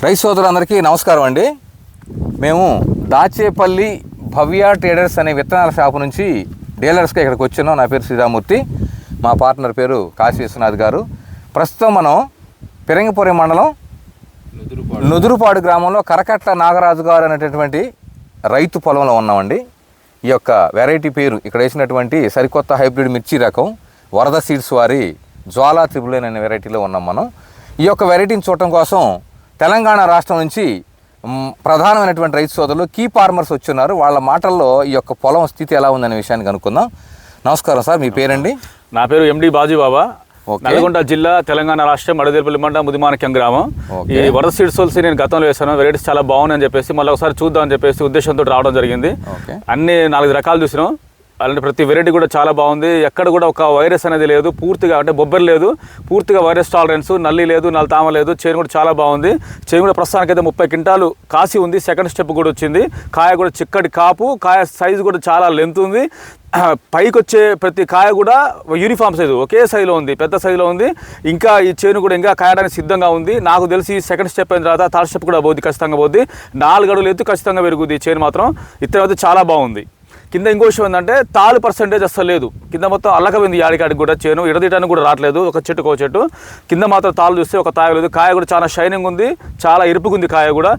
రైతు సోదరులందరికీ నమస్కారం అండి. మేము దాచేపల్లి భవ్య ట్రేడర్స్ అనే విత్తనాల షాపు నుంచి డీలర్స్గా ఇక్కడికి వచ్చాను. నా పేరు శ్రీరామూర్తి, మా పార్ట్నర్ పేరు కాశీ విశ్వనాథ్ గారు. ప్రస్తుతం మనం పిరంగిపురం మండలం నుదురుపాడు గ్రామంలో కరకట్ల నాగరాజు గారు అనేటటువంటి రైతు పొలంలో ఉన్నామండి. ఈ యొక్క వెరైటీ పేరు ఇక్కడ వేసినటువంటి సరికొత్త హైబ్రిడ్ మిర్చి రకం వరద సీడ్స్ వారి జ్వాలా త్రిబుల్ అనే వెరైటీలో ఉన్నాం మనం. ఈ యొక్క వెరైటీని చూడటం కోసం తెలంగాణ రాష్ట్రం నుంచి ప్రధానమైనటువంటి రైతు సోదరులు కీ ఫార్మర్స్ వచ్చున్నారు. వాళ్ళ మాటల్లో ఈ యొక్క పొలం స్థితి ఎలా ఉందనే విషయాన్ని కనుక్కుందాం. నమస్కారం సార్, మీ పేరండి? నా పేరు ఎండి బాజీబాబా, నల్గొండ జిల్లా, తెలంగాణ రాష్ట్రం, అడదేపల్లి మండలం, ముదిమాణిక్యం గ్రామం. ఈ వరద సీడ్స్ నేను గతంలో వేసాను. వెరైటీస్ చాలా బాగున్నాయని చెప్పేసి మళ్ళీ ఒకసారి చూద్దామని చెప్పేసి ఉద్దేశంతో రావడం జరిగింది. అన్ని 4 రకాలు చూసినాం. అలాంటి ప్రతి వెరైటీ కూడా చాలా బాగుంది. ఎక్కడ కూడా ఒక వైరస్ అనేది లేదు, పూర్తిగా అంటే బొబ్బర్ లేదు, పూర్తిగా వైరస్ టాలరెన్స్, నల్లి లేదు, నల్లతామ లేదు. చేను కూడా చాలా బాగుంది. చేను కూడా ప్రస్తుతానికి అయితే 30 క్వింటాలు కాసి ఉంది. సెకండ్ స్టెప్ కూడా వచ్చింది. కాయ కూడా చిక్కటి కాపు, కాయ సైజు కూడా చాలా లెంత్ ఉంది. పైకి వచ్చే ప్రతి కాయ కూడా యూనిఫామ్ సైజు, ఒకే సైజులో ఉంది, పెద్ద సైజులో ఉంది. ఇంకా ఈ చేను కూడా ఇంకా కాయడానికి సిద్ధంగా ఉంది. నాకు తెలిసి సెకండ్ స్టెప్ అయిన తర్వాత థర్డ్ స్టెప్ కూడా పోద్ది, ఖచ్చితంగా పోద్ది. 4 అడుగులు ఎత్తు ఖచ్చితంగా పెరుగుద్ది చేను మాత్రం. ఇతర అయితే చాలా బాగుంది. కింద ఇంకో విషయం ఏంటంటే తాళ్ళు పర్సెంటేజ్ అస్సలు లేదు. కింద మొత్తం అల్లకపోయింది, యాడికాడికి కూడా చేను ఇడదీయడానికి కూడా రావట్లేదు. ఒక చెట్టుకో చెట్టు కింద మాత్రం తాళ్ళు చూస్తే ఒక తాయ లేదు. కాయ కూడా చాలా షైనింగ్ ఉంది, చాలా ఇరుపుకుంది. కాయ కూడా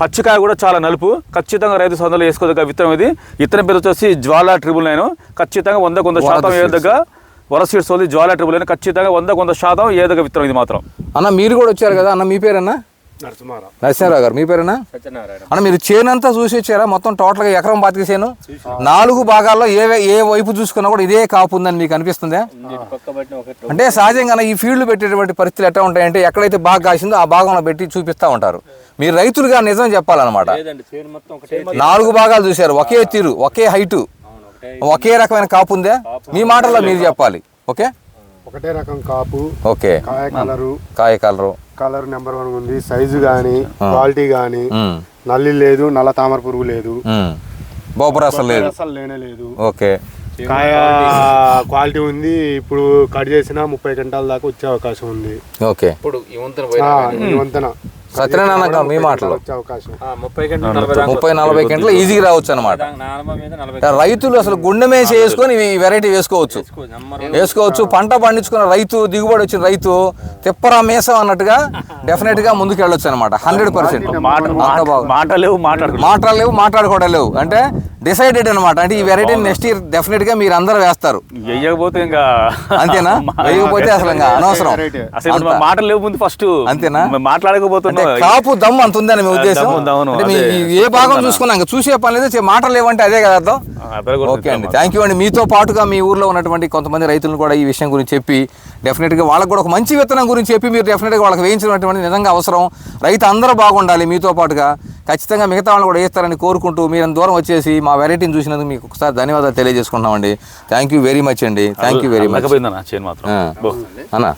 పచ్చికాయ కూడా చాలా నలుపు. ఖచ్చితంగా రైతు సొంతలో వేసుకోదగ్గ విత్తనం ఇది. విత్తనం పేరు వచ్చేసి జ్వాలా త్రిబుల్ 9. ఖచ్చితంగా 100% ఏదగ్గ వరద సీడ్స్ ఉంది. జ్వాలా త్రిబుల్ 9 ఖచ్చితంగా 100% ఏదగ్గ విత్తనం ఇది మాత్రం. అన్న మీరు కూడా వచ్చారు కదా అన్న, మీ పేరన్నా? నరసింహారావు గారు. మీ పేరేనా అన్న? మీరు చేను అంతా చూసి వచ్చారా? మొత్తం టోటల్గా ఎకరం బాతికి చేను 4 భాగాల్లో ఏ వైపు చూసుకున్నా కూడా ఇదే కాపు ఉందని మీకు అనిపిస్తుందా? అంటే సహజంగా ఈ ఫీల్డ్ పెట్టేటువంటి పరిస్థితులు ఎట్లా ఉంటాయంటే ఎక్కడైతే బాగా కాసిందో ఆ భాగంలో పెట్టి చూపిస్తూ ఉంటారు. మీరు రైతులుగా నిజం చెప్పాలన్నమాట. 4 భాగాలు చూశారు, ఒకే తీరు, ఒకే హైటు, ఒకే రకమైన కాపు ఉందా? మీ మాటల్లో మీరు చెప్పాలి. ఓకే, ఒకటే రకం కాపు, ఓకే, కాయ కలరు నెంబర్ 1 ఉంది. సైజు గానీ క్వాలిటీ గానీ నల్లి లేదు, నల్ల తామర పురుగు లేదు, బొబ్బర అసలు లేనే లేదు. ఓకే, కాయ క్వాలిటీ ఉంది. ఇప్పుడు కట్ చేసిన 30 క్వింటాల దాకా వచ్చే అవకాశం ఉంది. ఓకే, ఇప్పుడు ఈ వంతెన సత్యనారాయణ మీ మాటలు 30-40 క్వింటలు ఈజీగా రావచ్చు అనమాట. రైతులు అసలు గుండె మీద చేసుకొని ఈ వెరైటీ వేసుకోవచ్చు. పంట పండించుకున్న రైతు, దిగుబడి వచ్చిన రైతు తిప్పరా మేసం అన్నట్టుగా డెఫినెట్ గా ముందుకు వెళ్ళొచ్చు అనమాట. 100%. మాటలేవు, మాట్లాడుకోవడం లేవు, అంటే డిసైడెడ్ అనమాట. అంటే ఈ వెరైటీ నెక్స్ట్ ఇయర్ డెఫినెట్ గా మీరు అందరూ వేస్తారు. వేయకపోతే ఇంకా అంతేనా? వేయకపోతే అసలు ఇంకా అనవసరం. మాటలు లేవు ముందు ఫస్ట్, అంతేనా? మాట్లాడకపోతే కాపు దమ్ము అంత ఉందని మీ ఉద్దేశం. ఏ భాగం చూసుకున్నా ఇంకా చూసే పని లేదు, మాటలు లేవంటే అదే కదా అర్థం. ఓకే అండి, థ్యాంక్ యూ అండి. మీతో పాటుగా మీ ఊర్లో ఉన్నటువంటి కొంతమంది రైతులను కూడా ఈ విషయం గురించి చెప్పి డెఫినెట్గా వాళ్ళకు కూడా ఒక మంచి విత్తనం గురించి చెప్పి మీరు డెఫినెట్గా వాళ్ళకి వేయించినటువంటి నిజంగా అవసరం. రైతు అందరూ బాగుండాలి. మీతో పాటుగా ఖచ్చితంగా మిగతా వాళ్ళు కూడా వేస్తారని కోరుకుంటూ మీరు దూరం వచ్చేసి మా వెరైటీని చూసినందుకు మీకు ఒకసారి ధన్యవాదాలు తెలియజేసుకుంటున్నామండి. థ్యాంక్ యూ వెరీ మచ్ అండి. థ్యాంక్ యూ వెరీ మచ్ అన్న.